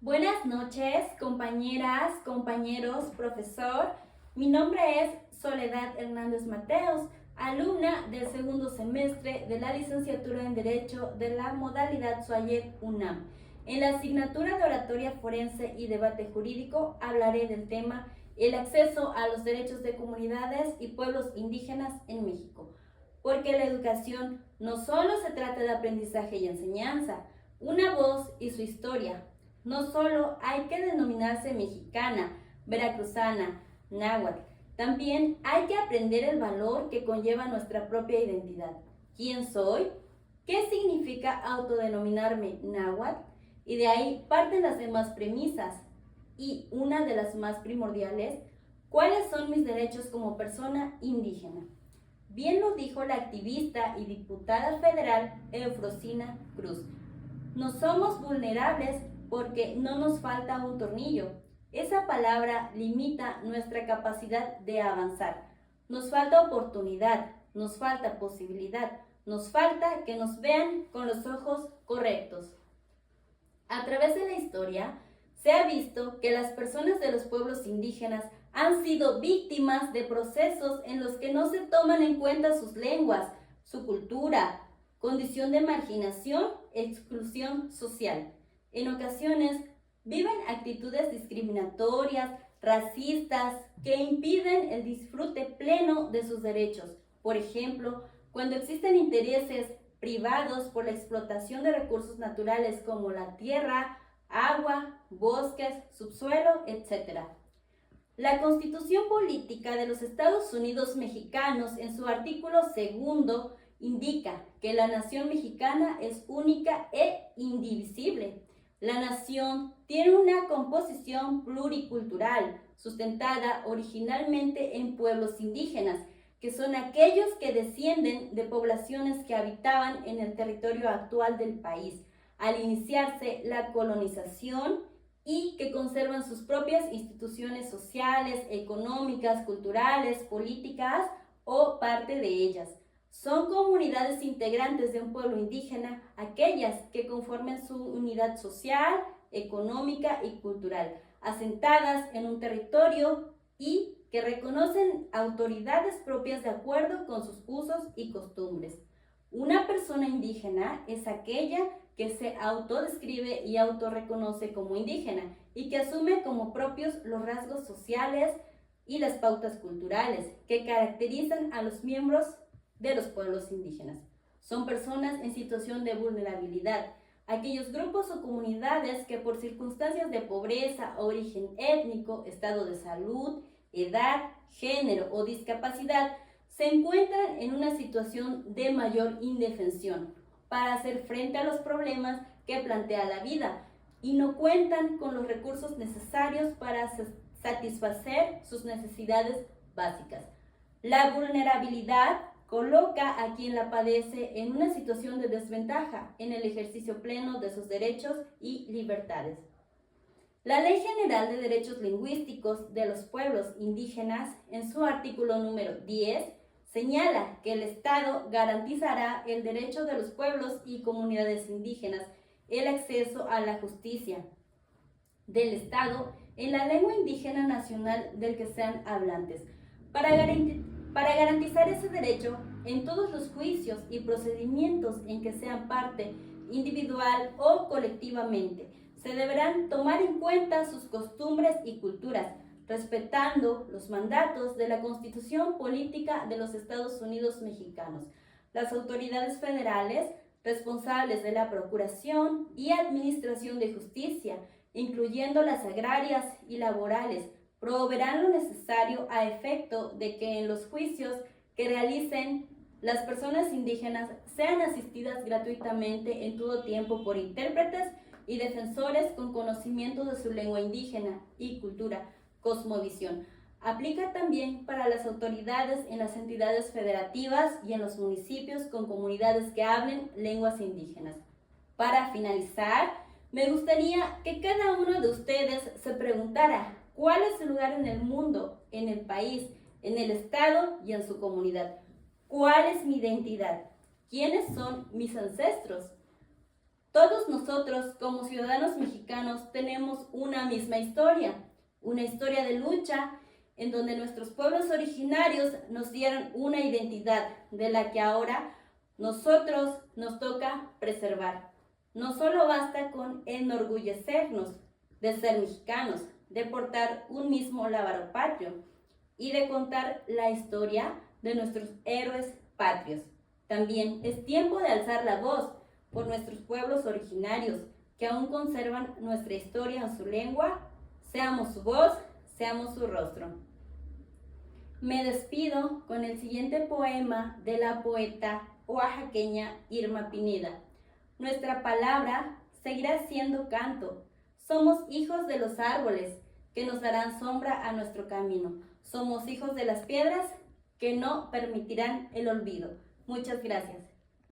Buenas noches, compañeras, compañeros, profesor. Mi nombre es Soledad Hernández Mateos, alumna del segundo semestre de la licenciatura en Derecho de la modalidad SUAYET UNAM. En la asignatura de Oratoria Forense y Debate Jurídico hablaré del tema el acceso a los derechos de comunidades y pueblos indígenas en México. Porque la educación no solo se trata de aprendizaje y enseñanza, una voz y su historia. No solo hay que denominarse mexicana, veracruzana, náhuatl, también hay que aprender el valor que conlleva nuestra propia identidad. ¿Quién soy? ¿Qué significa autodenominarme náhuatl? Y de ahí parten las demás premisas. Y una de las más primordiales, ¿cuáles son mis derechos como persona indígena? Bien lo dijo la activista y diputada federal Eufrosina Cruz. No somos vulnerables porque no nos falta un tornillo. Esa palabra limita nuestra capacidad de avanzar. Nos falta oportunidad, nos falta posibilidad, nos falta que nos vean con los ojos correctos. A través de la historia, se ha visto que las personas de los pueblos indígenas han sido víctimas de procesos en los que no se toman en cuenta sus lenguas, su cultura, condición de marginación, exclusión social. En ocasiones viven actitudes discriminatorias, racistas, que impiden el disfrute pleno de sus derechos. Por ejemplo, cuando existen intereses privados por la explotación de recursos naturales como la tierra, agua, bosques, subsuelo, etc. La Constitución Política de los Estados Unidos Mexicanos, en su artículo 2, indica que la nación mexicana es única e indivisible. La nación tiene una composición pluricultural, sustentada originalmente en pueblos indígenas, que son aquellos que descienden de poblaciones que habitaban en el territorio actual del país, al iniciarse la colonización, y que conservan sus propias instituciones sociales, económicas, culturales, políticas o parte de ellas. Son comunidades integrantes de un pueblo indígena aquellas que conformen su unidad social, económica y cultural, asentadas en un territorio y que reconocen autoridades propias de acuerdo con sus usos y costumbres. Una persona indígena es aquella que se autodescribe y autorreconoce como indígena y que asume como propios los rasgos sociales y las pautas culturales que caracterizan a los miembros de los pueblos indígenas. Son personas en situación de vulnerabilidad, aquellos grupos o comunidades que por circunstancias de pobreza, origen étnico, estado de salud, edad, género o discapacidad se encuentran en una situación de mayor indefensión para hacer frente a los problemas que plantea la vida y no cuentan con los recursos necesarios para satisfacer sus necesidades básicas. La vulnerabilidad coloca a quien la padece en una situación de desventaja en el ejercicio pleno de sus derechos y libertades. La Ley General de Derechos Lingüísticos de los Pueblos Indígenas, en su artículo número 10, señala que el Estado garantizará el derecho de los pueblos y comunidades indígenas el acceso a la justicia del Estado en la lengua indígena nacional del que sean hablantes, para garantizar ese derecho en todos los juicios y procedimientos en que sean parte individual o colectivamente. Se deberán tomar en cuenta sus costumbres y culturas, respetando los mandatos de la Constitución Política de los Estados Unidos Mexicanos. Las autoridades federales responsables de la procuración y administración de justicia, incluyendo las agrarias y laborales, proveerán lo necesario a efecto de que en los juicios que realicen las personas indígenas sean asistidas gratuitamente en todo tiempo por intérpretes y defensores con conocimiento de su lengua indígena y cultura, cosmovisión. Aplica también para las autoridades en las entidades federativas y en los municipios con comunidades que hablen lenguas indígenas. Para finalizar, me gustaría que cada uno de ustedes se preguntara cuál es su lugar en el mundo, en el país, en el estado y en su comunidad. ¿Cuál es mi identidad? ¿Quiénes son mis ancestros? Todos nosotros, como ciudadanos mexicanos, tenemos una misma historia, una historia de lucha en donde nuestros pueblos originarios nos dieron una identidad de la que ahora nosotros nos toca preservar. No solo basta con enorgullecernos de ser mexicanos, de portar un mismo lábaro patrio y de contar la historia de nuestros héroes patrios. También es tiempo de alzar la voz por nuestros pueblos originarios que aún conservan nuestra historia en su lengua. Seamos su voz, seamos su rostro. Me despido con el siguiente poema de la poeta oaxaqueña Irma Pineda. Nuestra palabra seguirá siendo canto. Somos hijos de los árboles que nos darán sombra a nuestro camino. Somos hijos de las piedras que no permitirán el olvido. Muchas gracias.